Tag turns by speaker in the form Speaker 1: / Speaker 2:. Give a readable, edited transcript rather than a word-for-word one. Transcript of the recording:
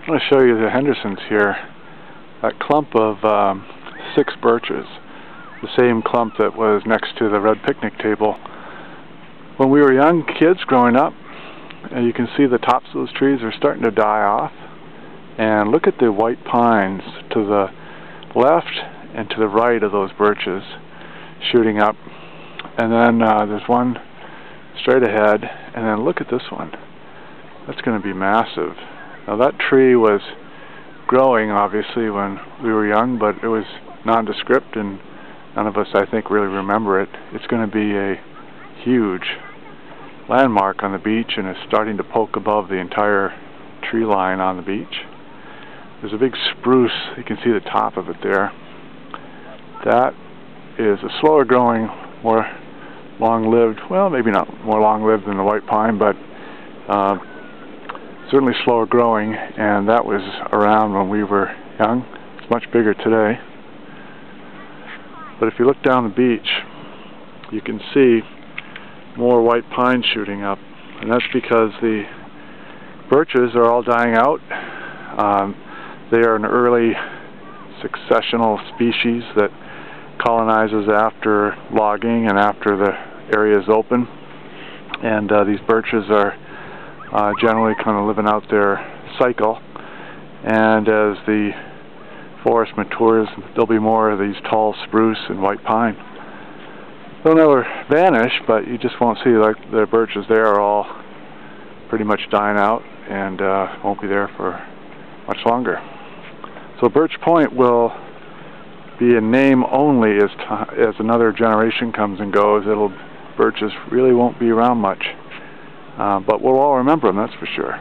Speaker 1: I'm going to show you the Hendersons here. That clump of 6 birches, the same clump that was next to the red picnic table. When we were young kids growing up, you can see the tops of those trees are starting to die off. And look at the white pines to the left and to the right of those birches shooting up. And then there's one straight ahead, and then look at this one. That's going to be massive. Now that tree was growing obviously when we were young, but it was nondescript and none of us, I think, really remember it. It's going to be a huge landmark on the beach, and it's starting to poke above the entire tree line on the beach. There's a big spruce, you can see the top of it there. That is a slower growing, more long-lived, well, maybe not more long-lived than the white pine, but certainly slower growing, and that was around when we were young. It's much bigger today. But if you look down the beach, you can see more white pine shooting up, and that's because the birches are all dying out. They are an early successional species that colonizes after logging and after the area is open, and these birches are generally kind of living out their cycle, and as the forest matures, there'll be more of these tall spruce and white pine. They'll never vanish, but you just won't see, like, the birches there are all pretty much dying out and won't be there for much longer. So Birch Point will be a name only as another generation comes and goes. Birches really won't be around much. But we'll all remember them, that's for sure.